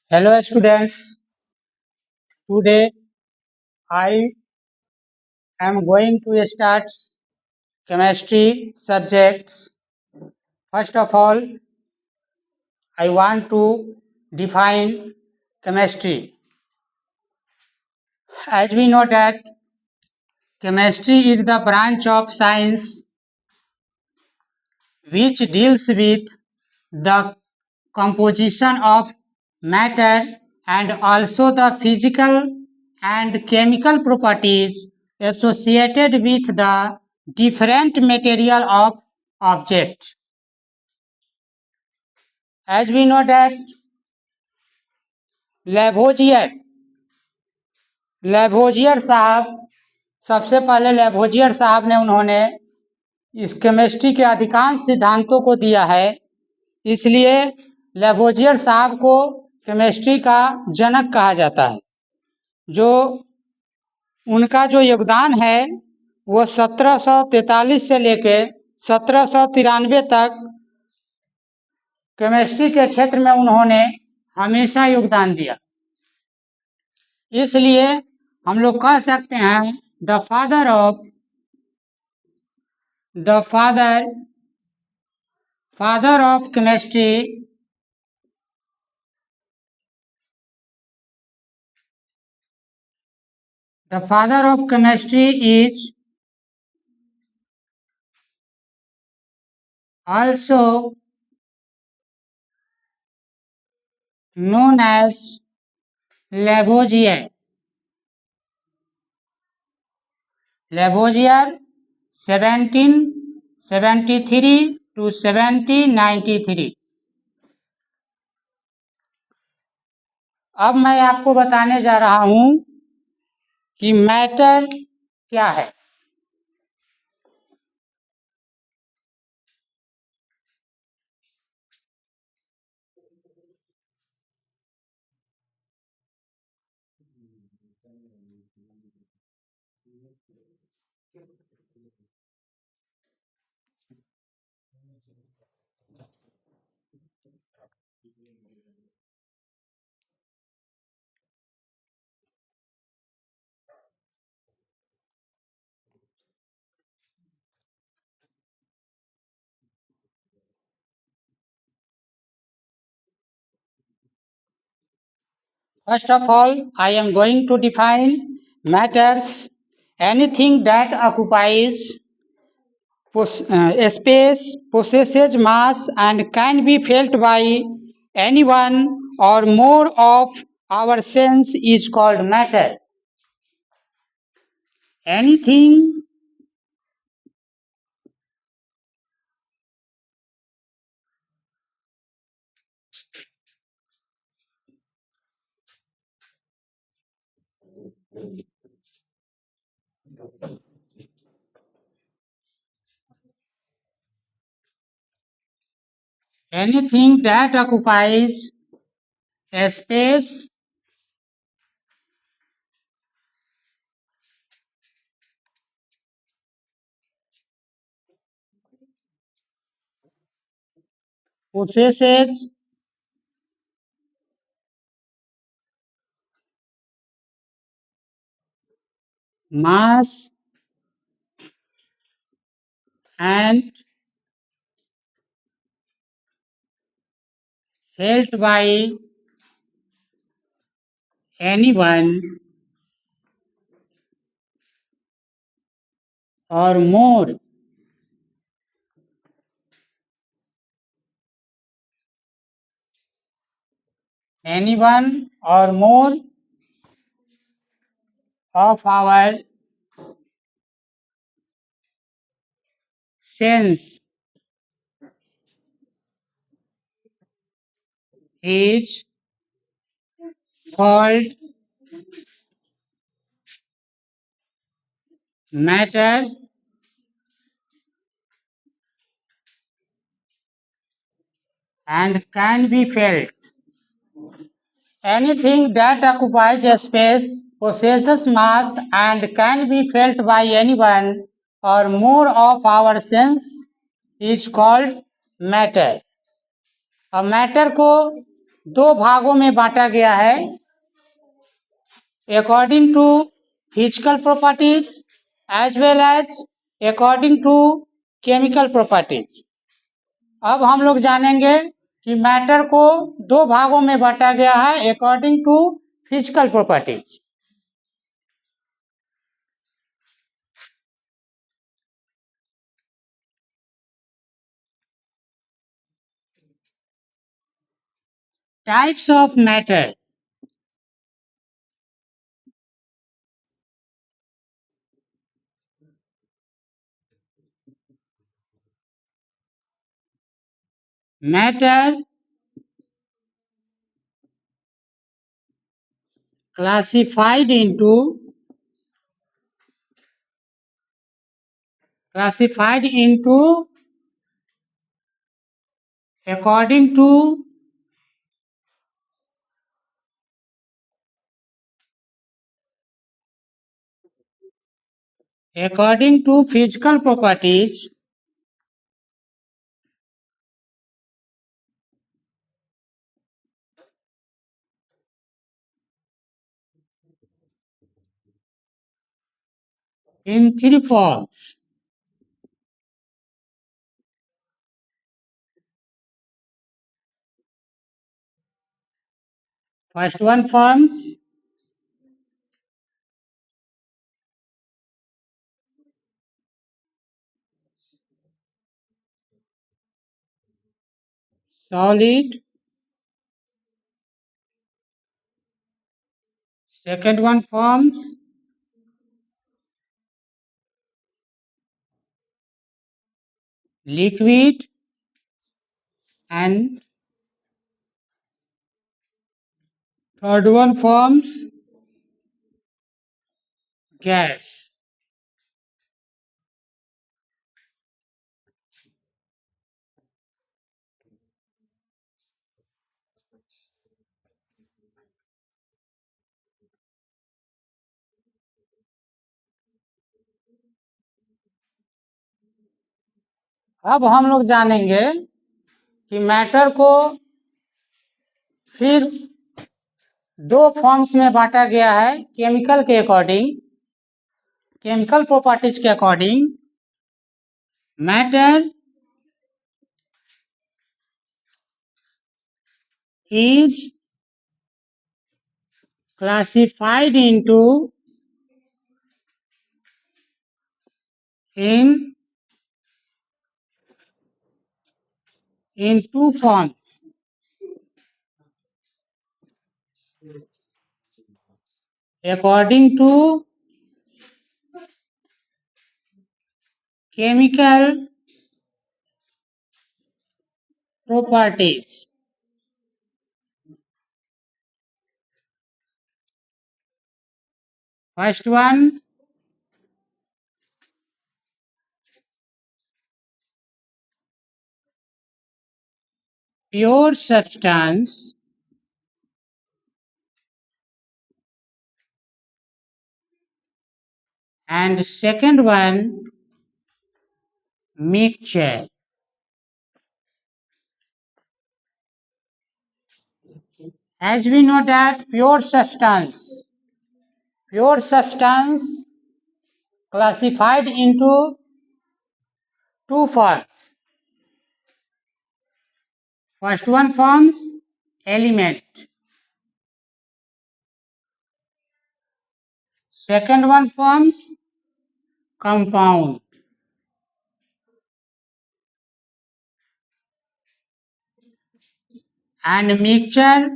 Hello students, today I am going to start chemistry subjects. First of all, I want to define chemistry. As we know that chemistry is the branch of science which deals with the composition of matter and also the physical and chemical properties associated with the different material of object. As we know that Lavoisier साहब सबसे पहले Lavoisier साहब ने उन्होंने इस chemistry के अधिकांश सिद्धांतों को दिया है, इसलिए लेवोजियर साहब को केमिस्ट्री का जनक कहा जाता है। जो उनका जो योगदान है वो 1743 से लेकर 1793 तक केमिस्ट्री के क्षेत्र में उन्होंने हमेशा योगदान दिया। इसलिए हम लोग कह सकते हैं the father of chemistry is also known as Lavoisier. Lavoisier 1773 to 1793। अब मैं आपको बताने जा रहा हूं कि मैटर क्या है। First of all, I am going to define matters: anything that occupies space, possesses mass, and can be felt by anyone or more of our sense is called matter. Anything that occupies a space, possesses mass, and felt by anyone or more of our sense is called matter, and can be felt. Anything that occupies a space, possesses mass, and can be felt by anyone or more of our sense is called matter. अब matter को दो भागों में बांटा गया है according to physical properties as well as according to chemical properties। अब हम लोग जानेंगे कि मैटर को दो भागों में बांटा गया है according to physical properties। Types of matter। Matter classified into according to physical properties in three forms। First one forms solid, second one forms liquid, and third one forms gas। अब हम लोग जानेंगे कि मैटर को फिर दो forms में बांटा गया है केमिकल के अकॉर्डिंग, केमिकल प्रॉपर्टीज के according. Matter is classified into in two forms according to chemical properties। First one pure substance, and second one mixture। As we know that pure substance classified into two forms। First one forms element, second one forms compound। And mixture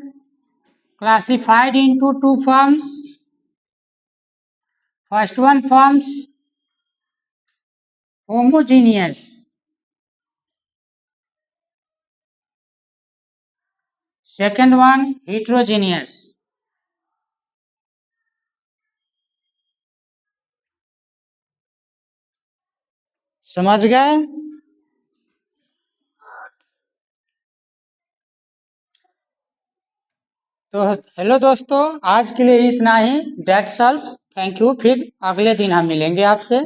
classified into two forms। First one forms homogeneous, second one heterogeneous। समझ गए? तो hello दोस्तों, आज के लिए इतना ही। That's all, thank you. फिर अगले दिन हम मिलेंगे आपसे।